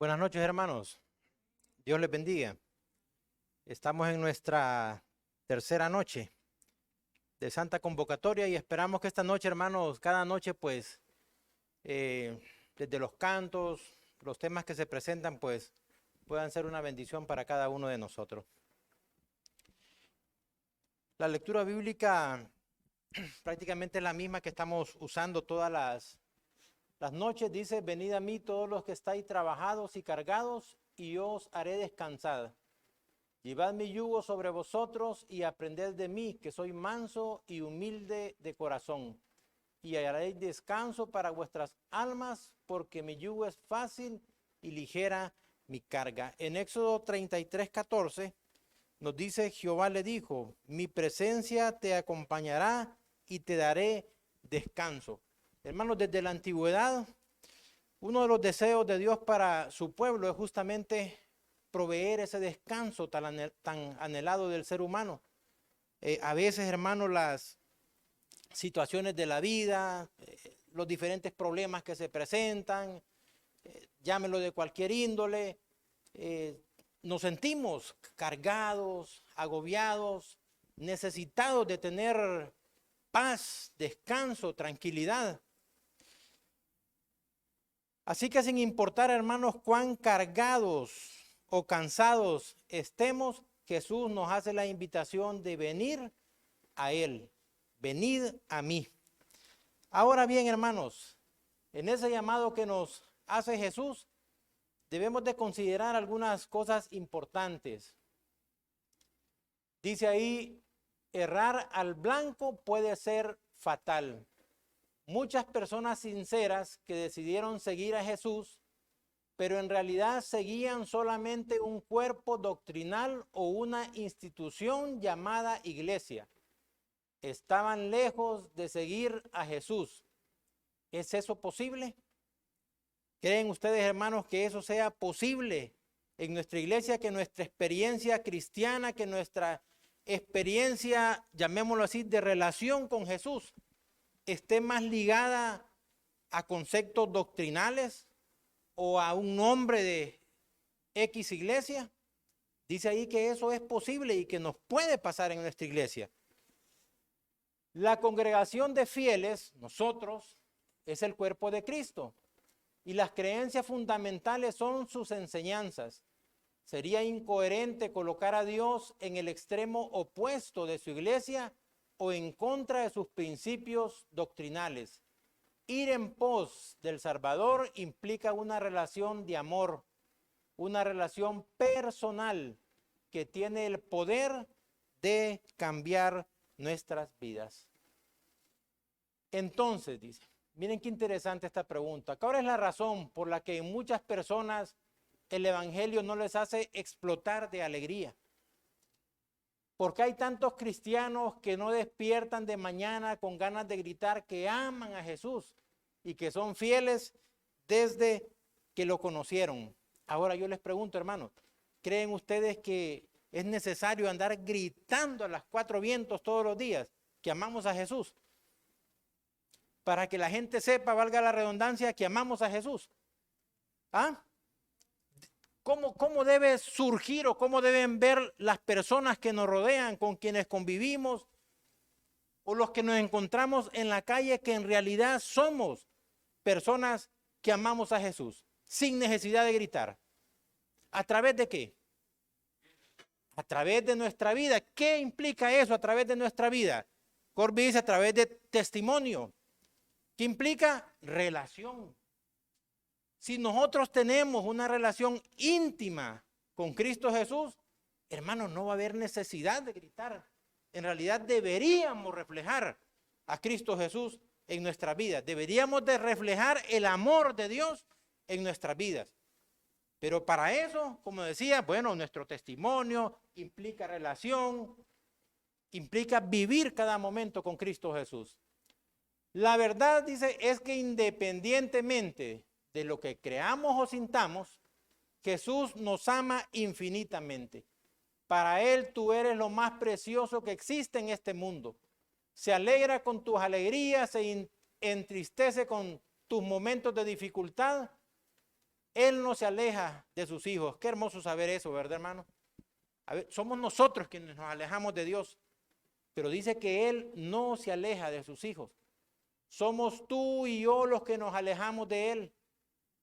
Buenas noches, hermanos. Dios les bendiga. Estamos en nuestra tercera noche de Santa Convocatoria y esperamos que esta noche, hermanos, cada noche, pues, desde los cantos, los temas que se presentan, pues, puedan ser una bendición para cada uno de nosotros. La lectura bíblica prácticamente es la misma que estamos usando todas las noches. Dice: venid a mí todos los que estáis trabajados y cargados, y yo os haré descansar. Llevad mi yugo sobre vosotros y aprended de mí, que soy manso y humilde de corazón, y hallaréis descanso para vuestras almas, porque mi yugo es fácil y ligera mi carga. En Éxodo 33:14 nos dice: Jehová le dijo, mi presencia te acompañará y te daré descanso. Hermanos, desde la antigüedad, uno de los deseos de Dios para su pueblo es justamente proveer ese descanso tan anhelado del ser humano. A veces, hermanos, las situaciones de la vida, los diferentes problemas que se presentan, llámelo de cualquier índole, nos sentimos cargados, agobiados, necesitados de tener paz, descanso, tranquilidad. Así que sin importar, hermanos, cuán cargados o cansados estemos, Jesús nos hace la invitación de venir a Él. Venid a mí. Ahora bien, hermanos, en ese llamado que nos hace Jesús, debemos de considerar algunas cosas importantes. Dice ahí: errar al blanco puede ser fatal. Muchas personas sinceras que decidieron seguir a Jesús, pero en realidad seguían solamente un cuerpo doctrinal o una institución llamada iglesia. Estaban lejos de seguir a Jesús. ¿Es eso posible? ¿Creen ustedes, hermanos, que eso sea posible en nuestra iglesia, que nuestra experiencia cristiana, que nuestra experiencia, llamémoslo así, de relación con Jesús, esté más ligada a conceptos doctrinales o a un nombre de X iglesia? Dice ahí que eso es posible y que nos puede pasar en nuestra iglesia. La congregación de fieles, nosotros, es el cuerpo de Cristo y las creencias fundamentales son sus enseñanzas. Sería incoherente colocar a Dios en el extremo opuesto de su iglesia o en contra de sus principios doctrinales. Ir en pos del Salvador implica una relación de amor, una relación personal que tiene el poder de cambiar nuestras vidas. Entonces, dice, miren qué interesante esta pregunta. ¿Cuál es la razón por la que muchas personas el evangelio no les hace explotar de alegría? ¿Por qué hay tantos cristianos que no despiertan de mañana con ganas de gritar que aman a Jesús y que son fieles desde que lo conocieron? Ahora yo les pregunto, hermanos, ¿creen ustedes que es necesario andar gritando a los cuatro vientos todos los días que amamos a Jesús? Para que la gente sepa, valga la redundancia, que amamos a Jesús. ¿Ah? ¿Cómo debe surgir o cómo deben ver las personas que nos rodean, con quienes convivimos, o los que nos encontramos en la calle, que en realidad somos personas que amamos a Jesús, sin necesidad de gritar? ¿A través de qué? A través de nuestra vida. ¿Qué implica eso a través de nuestra vida? Corby dice: a través de testimonio. ¿Qué implica? Relación. Si nosotros tenemos una relación íntima con Cristo Jesús, hermanos, no va a haber necesidad de gritar. En realidad deberíamos reflejar a Cristo Jesús en nuestras vidas. Deberíamos de reflejar el amor de Dios en nuestras vidas. Pero para eso, como decía, bueno, nuestro testimonio implica relación, implica vivir cada momento con Cristo Jesús. La verdad, dice, es que independientemente de lo que creamos o sintamos, Jesús nos ama infinitamente. Para Él tú eres lo más precioso que existe en este mundo. Se alegra con tus alegrías, se entristece con tus momentos de dificultad. Él no se aleja de sus hijos. Qué hermoso saber eso, ¿verdad, hermano? A ver, somos nosotros quienes nos alejamos de Dios, pero dice que Él no se aleja de sus hijos. Somos tú y yo los que nos alejamos de Él.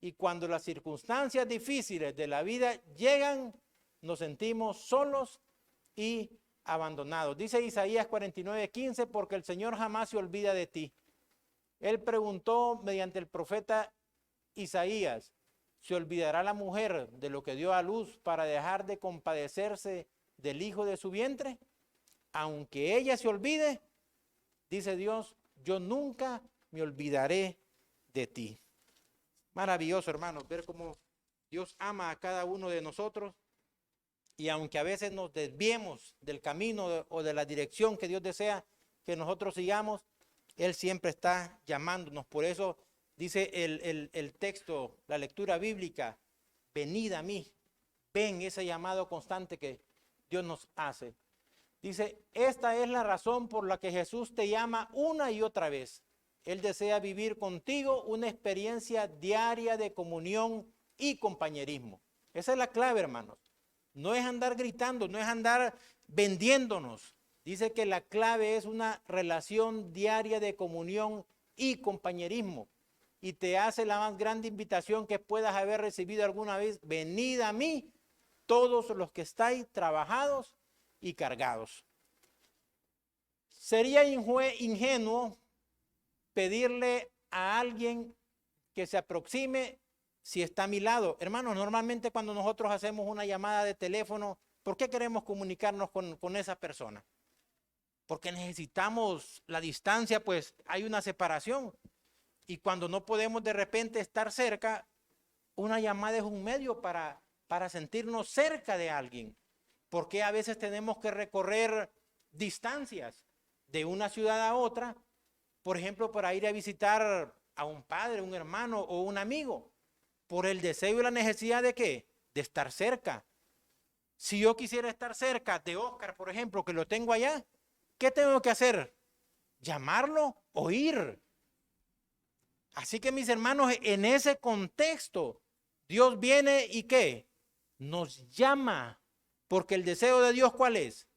Y cuando las circunstancias difíciles de la vida llegan, nos sentimos solos y abandonados. Dice Isaías 49:15, porque el Señor jamás se olvida de ti. Él preguntó mediante el profeta Isaías, ¿se olvidará la mujer de lo que dio a luz para dejar de compadecerse del hijo de su vientre? Aunque ella se olvide, dice Dios, yo nunca me olvidaré de ti. Maravilloso, hermanos, ver cómo Dios ama a cada uno de nosotros, y aunque a veces nos desviemos del camino o de la dirección que Dios desea que nosotros sigamos, Él siempre está llamándonos. Por eso dice el texto, la lectura bíblica, venid a mí, ven, ese llamado constante que Dios nos hace. Dice, esta es la razón por la que Jesús te llama una y otra vez. Él desea vivir contigo una experiencia diaria de comunión y compañerismo. Esa es la clave, hermanos. No es andar gritando, no es andar vendiéndonos. Dice que la clave es una relación diaria de comunión y compañerismo. Y te hace la más grande invitación que puedas haber recibido alguna vez. Venid a mí, todos los que estáis trabajados y cargados. Sería ingenuo pedirle a alguien que se aproxime si está a mi lado. Hermanos, normalmente cuando nosotros hacemos una llamada de teléfono, ¿por qué queremos comunicarnos con esa persona? Porque necesitamos la distancia, pues hay una separación. Y cuando no podemos de repente estar cerca, una llamada es un medio para sentirnos cerca de alguien. Porque a veces tenemos que recorrer distancias de una ciudad a otra, por ejemplo, para ir a visitar a un padre, un hermano o un amigo, por el deseo y la necesidad de ¿qué? De estar cerca. Si yo quisiera estar cerca de Oscar, por ejemplo, que lo tengo allá, ¿qué tengo que hacer? ¿Llamarlo o ir? Así que mis hermanos, en ese contexto, Dios viene y ¿qué? Nos llama, porque el deseo de Dios, ¿cuál es?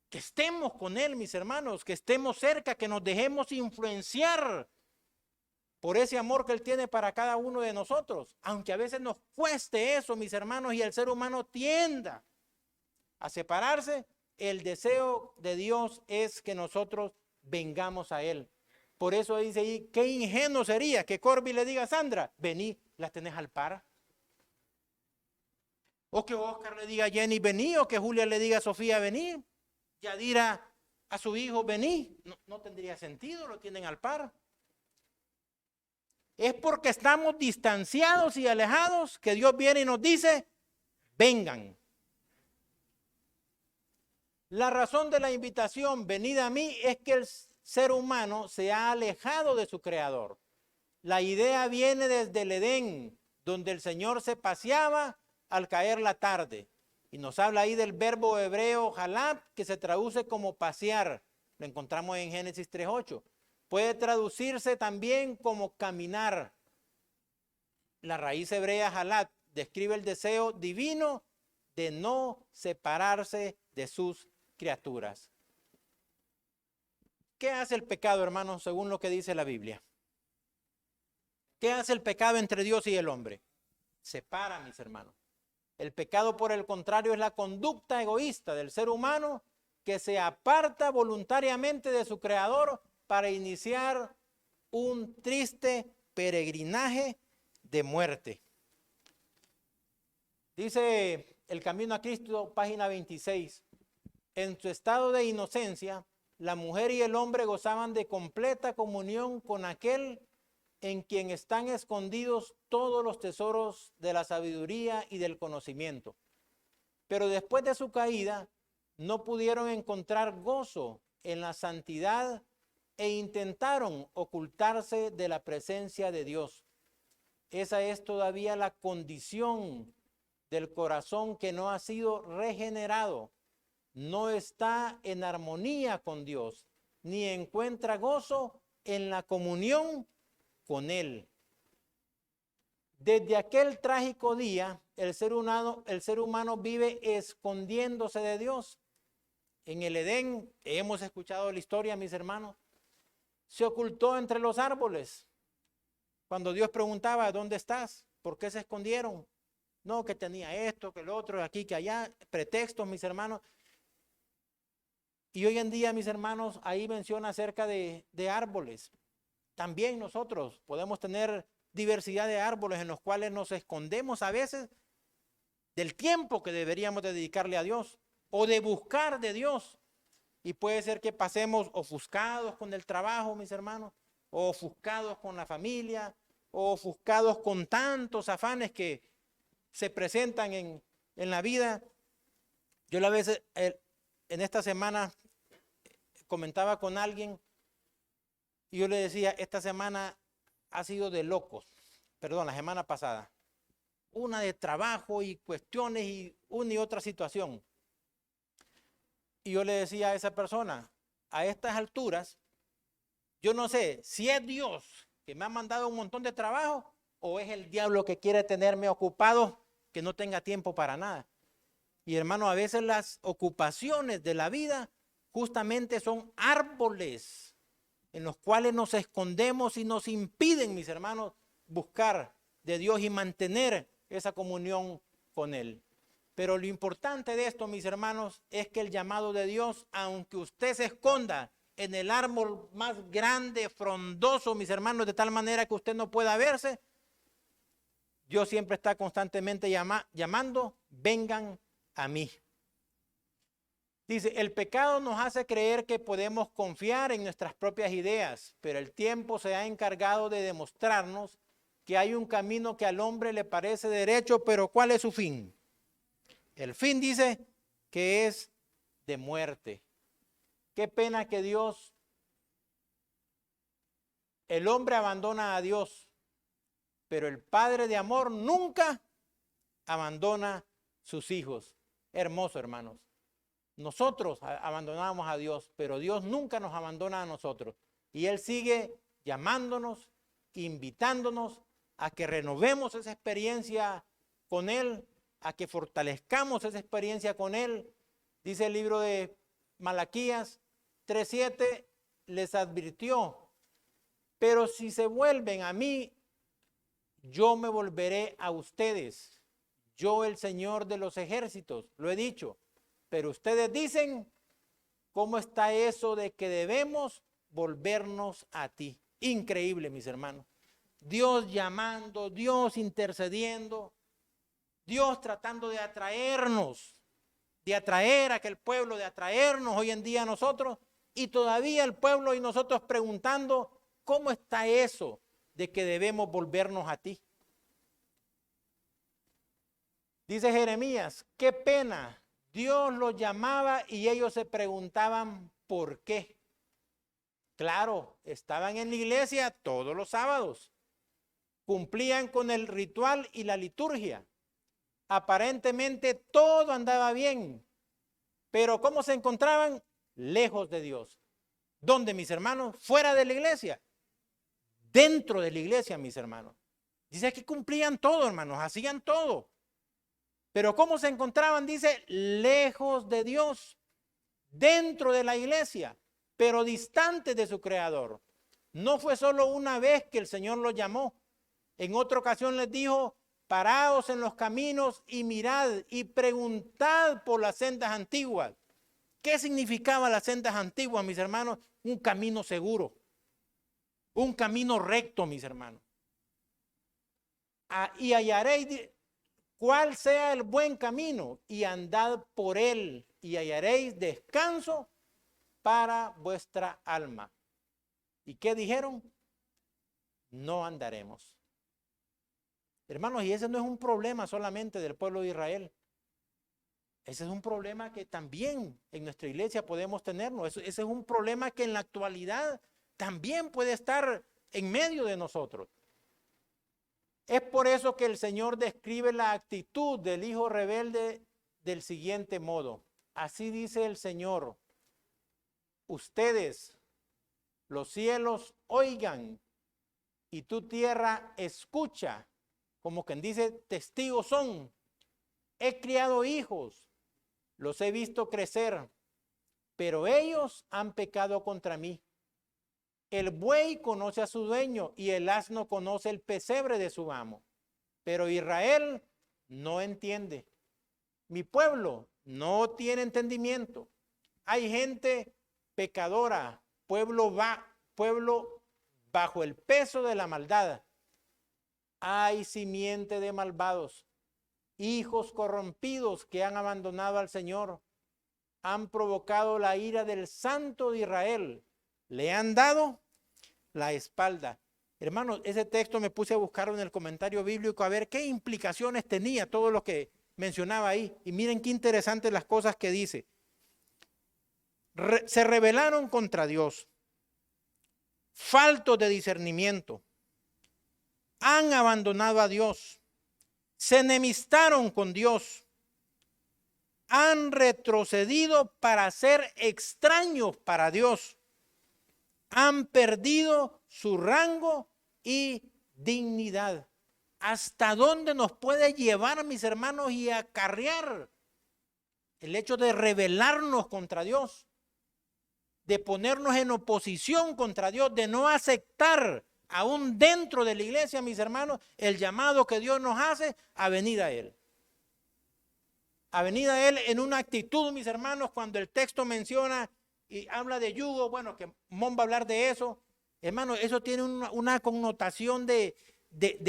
Que estemos con Él, mis hermanos, que estemos cerca, que nos dejemos influenciar por ese amor que Él tiene para cada uno de nosotros. Aunque a veces nos cueste eso, mis hermanos, y el ser humano tienda a separarse, el deseo de Dios es que nosotros vengamos a Él. Por eso dice ahí, qué ingenuo sería que Corby le diga a Sandra, vení, las tenés al par. O que Oscar le diga a Jenny, vení, o que Julia le diga a Sofía, vení. Yadira a su hijo, vení. No tendría sentido, lo tienen al par. Es porque estamos distanciados y alejados que Dios viene y nos dice, vengan. La razón de la invitación, venid a mí, es que el ser humano se ha alejado de su creador. La idea viene desde el Edén, donde el Señor se paseaba al caer la tarde. Y nos habla ahí del verbo hebreo jalab, que se traduce como pasear. Lo encontramos en Génesis 3:8. Puede traducirse también como caminar. La raíz hebrea jalab describe el deseo divino de no separarse de sus criaturas. ¿Qué hace el pecado, hermanos, según lo que dice la Biblia? ¿Qué hace el pecado entre Dios y el hombre? Separa, mis hermanos. El pecado, por el contrario, es la conducta egoísta del ser humano que se aparta voluntariamente de su creador para iniciar un triste peregrinaje de muerte. Dice El Camino a Cristo, página 26. En su estado de inocencia, la mujer y el hombre gozaban de completa comunión con aquel en quien están escondidos todos los tesoros de la sabiduría y del conocimiento. Pero después de su caída, no pudieron encontrar gozo en la santidad e intentaron ocultarse de la presencia de Dios. Esa es todavía la condición del corazón que no ha sido regenerado. No está en armonía con Dios, ni encuentra gozo en la comunión con Él. Desde aquel trágico día, el ser humano vive escondiéndose de Dios. En el Edén, hemos escuchado la historia, mis hermanos, se ocultó entre los árboles. Cuando Dios preguntaba, ¿dónde estás? ¿Por qué se escondieron? No, que tenía esto, que lo otro, aquí, que allá, pretextos, mis hermanos. Y hoy en día, mis hermanos, ahí menciona acerca de árboles. También nosotros podemos tener diversidad de árboles en los cuales nos escondemos a veces del tiempo que deberíamos dedicarle a Dios o de buscar de Dios. Y puede ser que pasemos ofuscados con el trabajo, mis hermanos, o ofuscados con la familia, o ofuscados con tantos afanes que se presentan en la vida. Yo a veces, en esta semana, comentaba con alguien y yo le decía, esta semana ha sido de locos, perdón, la semana pasada, una de trabajo y cuestiones y una y otra situación. Y yo le decía a esa persona, a estas alturas, yo no sé si es Dios que me ha mandado un montón de trabajo o es el diablo que quiere tenerme ocupado, que no tenga tiempo para nada. Y hermano, a veces las ocupaciones de la vida justamente son árboles en los cuales nos escondemos y nos impiden, mis hermanos, buscar de Dios y mantener esa comunión con Él. Pero lo importante de esto, mis hermanos, es que el llamado de Dios, aunque usted se esconda en el árbol más grande, frondoso, mis hermanos, de tal manera que usted no pueda verse, Dios siempre está constantemente llamando, vengan a mí. Dice, el pecado nos hace creer que podemos confiar en nuestras propias ideas, pero el tiempo se ha encargado de demostrarnos que hay un camino que al hombre le parece derecho, pero ¿cuál es su fin? El fin dice que es de muerte. Qué pena que el hombre abandona a Dios, pero el Padre de amor nunca abandona sus hijos. Hermoso, hermanos. Nosotros abandonamos a Dios, pero Dios nunca nos abandona a nosotros. Y Él sigue llamándonos, invitándonos a que renovemos esa experiencia con Él, a que fortalezcamos esa experiencia con Él. Dice el libro de Malaquías 3:7, les advirtió, pero si se vuelven a mí, yo me volveré a ustedes. Yo, el Señor de los ejércitos, lo he dicho. Pero ustedes dicen, ¿cómo está eso de que debemos volvernos a ti? Increíble, mis hermanos. Dios llamando, Dios intercediendo, Dios tratando de atraernos, de atraer a aquel pueblo, de atraernos hoy en día a nosotros, y todavía el pueblo y nosotros preguntando, ¿cómo está eso de que debemos volvernos a ti? Dice Jeremías, qué pena. Dios los llamaba y ellos se preguntaban por qué. Claro, estaban en la iglesia todos los sábados. Cumplían con el ritual y la liturgia. Aparentemente todo andaba bien. Pero ¿cómo se encontraban? Lejos de Dios. ¿Dónde, mis hermanos? Fuera de la iglesia. Dentro de la iglesia, mis hermanos. Dice que cumplían todo, hermanos, hacían todo. Pero ¿cómo se encontraban? Dice, lejos de Dios, dentro de la iglesia, pero distantes de su Creador. No fue solo una vez que el Señor los llamó. En otra ocasión les dijo, paraos en los caminos y mirad y preguntad por las sendas antiguas. ¿Qué significaba las sendas antiguas, mis hermanos? Un camino seguro, un camino recto, mis hermanos. Y hallaréis cuál sea el buen camino y andad por él y hallaréis descanso para vuestra alma. ¿Y qué dijeron? No andaremos. Hermanos, y ese no es un problema solamente del pueblo de Israel. Ese es un problema que también en nuestra iglesia podemos tenernos. Ese es un problema que en la actualidad también puede estar en medio de nosotros. Es por eso que el Señor describe la actitud del hijo rebelde del siguiente modo. Así dice el Señor, ustedes, los cielos, oigan, y tu tierra escucha, como quien dice, testigos son. He criado hijos, los he visto crecer, pero ellos han pecado contra mí. El buey conoce a su dueño y el asno conoce el pesebre de su amo. Pero Israel no entiende. Mi pueblo no tiene entendimiento. Hay gente pecadora, pueblo bajo el peso de la maldad. Hay simiente de malvados, hijos corrompidos que han abandonado al Señor. Han provocado la ira del Santo de Israel. Le han dado la espalda. Hermanos, ese texto me puse a buscarlo en el comentario bíblico a ver qué implicaciones tenía todo lo que mencionaba ahí. Y miren qué interesantes las cosas que dice. Se rebelaron contra Dios, faltos de discernimiento, han abandonado a Dios, se enemistaron con Dios, han retrocedido para ser extraños para Dios, han perdido su rango y dignidad. ¿Hasta dónde nos puede llevar, mis hermanos, y acarrear el hecho de rebelarnos contra Dios? De ponernos en oposición contra Dios, de no aceptar, aún dentro de la iglesia, mis hermanos, el llamado que Dios nos hace a venir a Él. A venir a Él en una actitud, mis hermanos, cuando el texto menciona y habla de yugo, bueno, que Mon va a hablar de eso, hermano, eso tiene una connotación de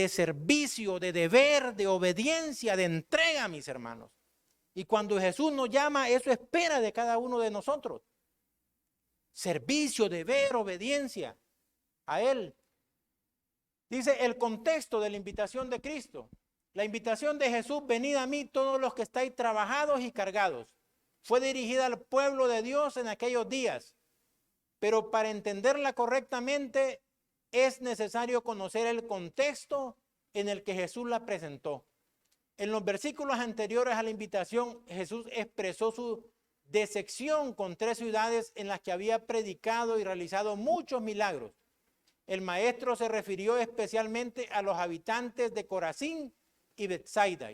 servicio, de deber, de obediencia, de entrega, mis hermanos. Y cuando Jesús nos llama, eso espera de cada uno de nosotros. Servicio, deber, obediencia a Él. Dice el contexto de la invitación de Cristo. La invitación de Jesús, venid a mí todos los que estáis trabajados y cargados. Fue dirigida al pueblo de Dios en aquellos días. Pero para entenderla correctamente es necesario conocer el contexto en el que Jesús la presentó. En los versículos anteriores a la invitación, Jesús expresó su decepción con 3 ciudades en las que había predicado y realizado muchos milagros. El maestro se refirió especialmente a los habitantes de Corazín y Betsaida.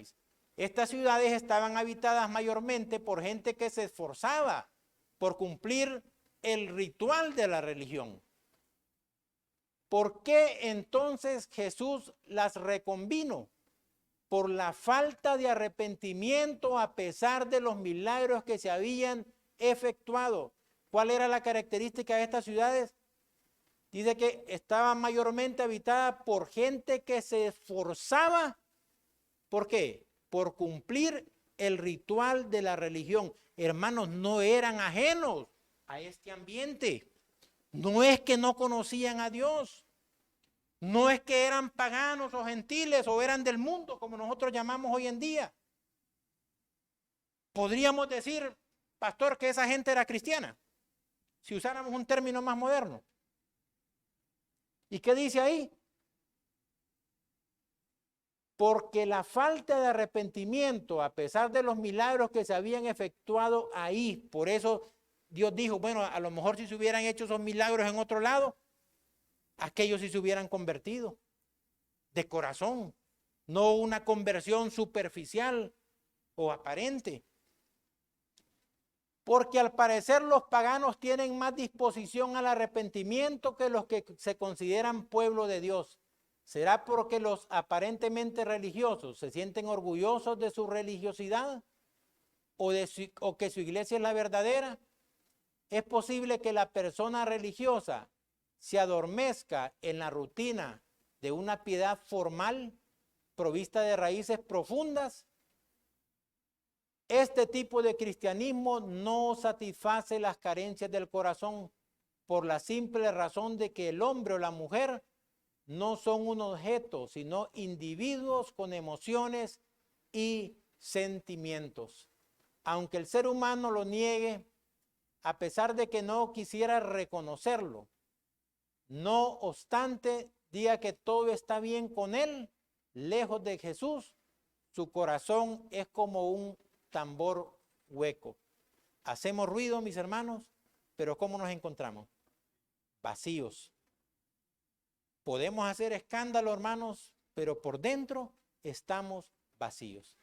Estas ciudades estaban habitadas mayormente por gente que se esforzaba por cumplir el ritual de la religión. ¿Por qué entonces Jesús las reconvino? Por la falta de arrepentimiento a pesar de los milagros que se habían efectuado. ¿Cuál era la característica de estas ciudades? Dice que estaban mayormente habitadas por gente que se esforzaba. ¿Por qué? Por cumplir el ritual de la religión. Hermanos, no eran ajenos a este ambiente. No es que no conocían a Dios. No es que eran paganos o gentiles o eran del mundo, como nosotros llamamos hoy en día. Podríamos decir, pastor, que esa gente era cristiana, si usáramos un término más moderno. ¿Y qué dice ahí? Porque la falta de arrepentimiento, a pesar de los milagros que se habían efectuado ahí, por eso Dios dijo, bueno, a lo mejor si se hubieran hecho esos milagros en otro lado, aquellos sí se hubieran convertido de corazón, no una conversión superficial o aparente. Porque al parecer los paganos tienen más disposición al arrepentimiento que los que se consideran pueblo de Dios. ¿Será porque los aparentemente religiosos se sienten orgullosos de su religiosidad o que su iglesia es la verdadera? Es posible que la persona religiosa se adormezca en la rutina de una piedad formal provista de raíces profundas. Este tipo de cristianismo no satisface las carencias del corazón por la simple razón de que el hombre o la mujer no son un objeto, sino individuos con emociones y sentimientos. Aunque el ser humano lo niegue, a pesar de que no quisiera reconocerlo, no obstante, diga que todo está bien con él, lejos de Jesús, su corazón es como un tambor hueco. Hacemos ruido, mis hermanos, pero ¿cómo nos encontramos? Vacíos. Podemos hacer escándalo, hermanos, pero por dentro estamos vacíos.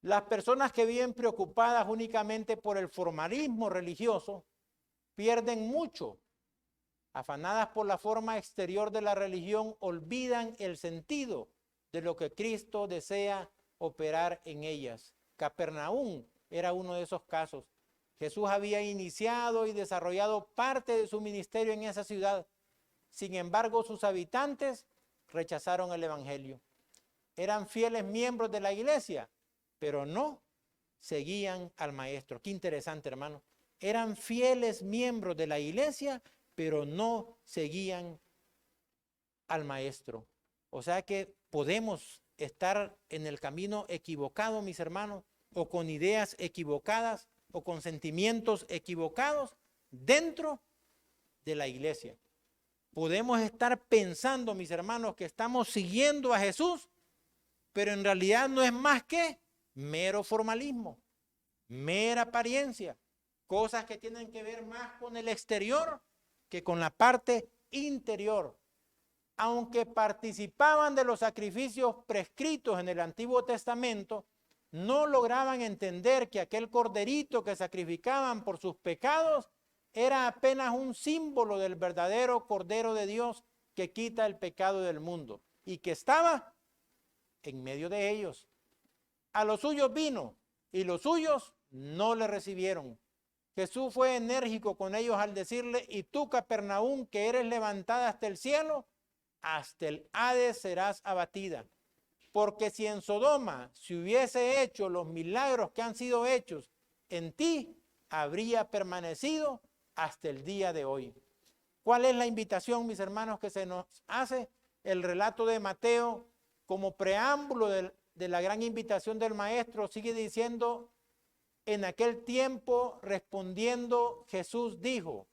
Las personas que viven preocupadas únicamente por el formalismo religioso pierden mucho. Afanadas por la forma exterior de la religión, olvidan el sentido de lo que Cristo desea operar en ellas. Capernaum era uno de esos casos. Jesús había iniciado y desarrollado parte de su ministerio en esa ciudad. Sin embargo, sus habitantes rechazaron el evangelio. Eran fieles miembros de la iglesia, pero no seguían al maestro. Qué interesante, hermano. Eran fieles miembros de la iglesia, pero no seguían al maestro. O sea que podemos estar en el camino equivocado, mis hermanos, o con ideas equivocadas, o con sentimientos equivocados dentro de la iglesia. Podemos estar pensando, mis hermanos, que estamos siguiendo a Jesús, pero en realidad no es más que mero formalismo, mera apariencia, cosas que tienen que ver más con el exterior que con la parte interior. Aunque participaban de los sacrificios prescritos en el Antiguo Testamento, no lograban entender que aquel corderito que sacrificaban por sus pecados era apenas un símbolo del verdadero Cordero de Dios que quita el pecado del mundo y que estaba en medio de ellos. A los suyos vino y los suyos no le recibieron. Jesús fue enérgico con ellos al decirle: y tú, Capernaum, que eres levantada hasta el cielo, hasta el Hades serás abatida. Porque si en Sodoma se hubiese hecho los milagros que han sido hechos, en ti habría permanecido hasta el día de hoy. ¿Cuál es la invitación, mis hermanos, que se nos hace? El relato de Mateo, como preámbulo de la gran invitación del maestro, sigue diciendo: en aquel tiempo, respondiendo, Jesús dijo: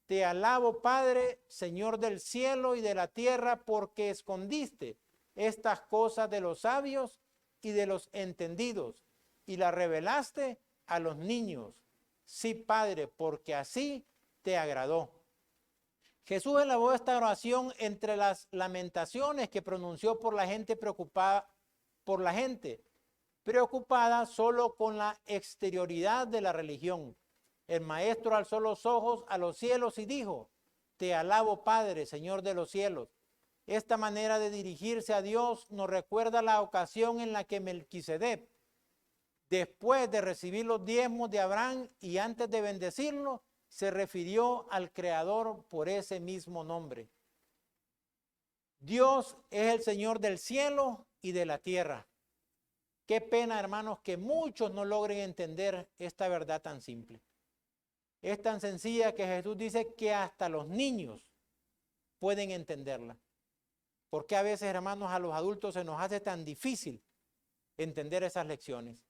te alabo, Padre, Señor del cielo y de la tierra, porque escondiste estas cosas de los sabios y de los entendidos, y las revelaste a los niños. Sí, Padre, porque así te agradó. Jesús elaboró esta oración entre las lamentaciones que pronunció por la gente preocupada, preocupada solo con la exterioridad de la religión. El maestro alzó los ojos a los cielos y dijo: te alabo, Padre, Señor de los cielos. Esta manera de dirigirse a Dios nos recuerda la ocasión en la que Melquisedec, después de recibir los diezmos de Abraham y antes de bendecirlo, se refirió al Creador por ese mismo nombre. Dios es el Señor del cielo y de la tierra. Qué pena, hermanos, que muchos no logren entender esta verdad tan simple. Es tan sencilla que Jesús dice que hasta los niños pueden entenderla. ¿Por qué a veces, hermanos, a los adultos se nos hace tan difícil entender esas lecciones?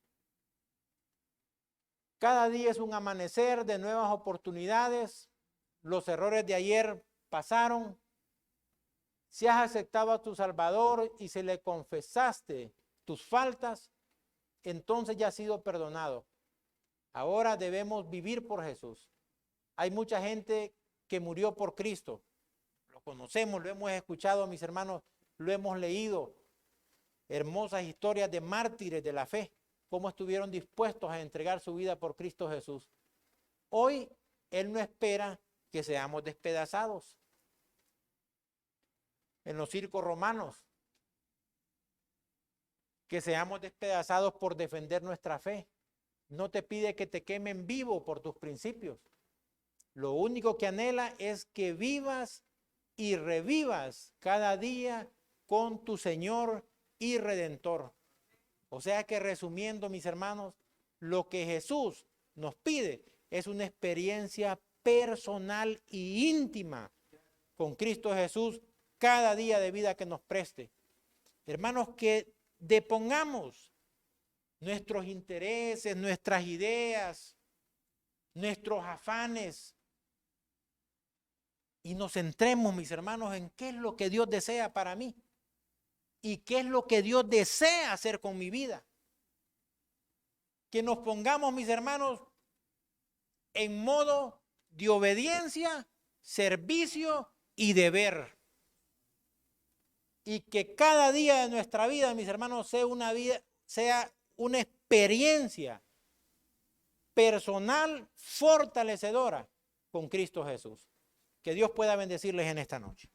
Cada día es un amanecer de nuevas oportunidades. Los errores de ayer pasaron. Si has aceptado a tu Salvador y se le confesaste tus faltas, entonces ya has sido perdonado. Ahora debemos vivir por Jesús. Hay mucha gente que murió por Cristo. Lo conocemos, lo hemos escuchado, mis hermanos, lo hemos leído. Hermosas historias de mártires de la fe, cómo estuvieron dispuestos a entregar su vida por Cristo Jesús. Hoy Él no espera que seamos despedazados. En los circos romanos, que seamos despedazados por defender nuestra fe. No te pide que te quemen vivo por tus principios. Lo único que anhela es que vivas y revivas cada día con tu Señor y Redentor. O sea que, resumiendo, mis hermanos, lo que Jesús nos pide es una experiencia personal y íntima con Cristo Jesús cada día de vida que nos preste. Hermanos, que depongamos nuestros intereses, nuestras ideas, nuestros afanes y nos centremos, mis hermanos, en qué es lo que Dios desea para mí y qué es lo que Dios desea hacer con mi vida. Que nos pongamos, mis hermanos, en modo de obediencia, servicio y deber. y que cada día de nuestra vida, mis hermanos, sea una experiencia personal fortalecedora con Cristo Jesús. Que Dios pueda bendecirles en esta noche.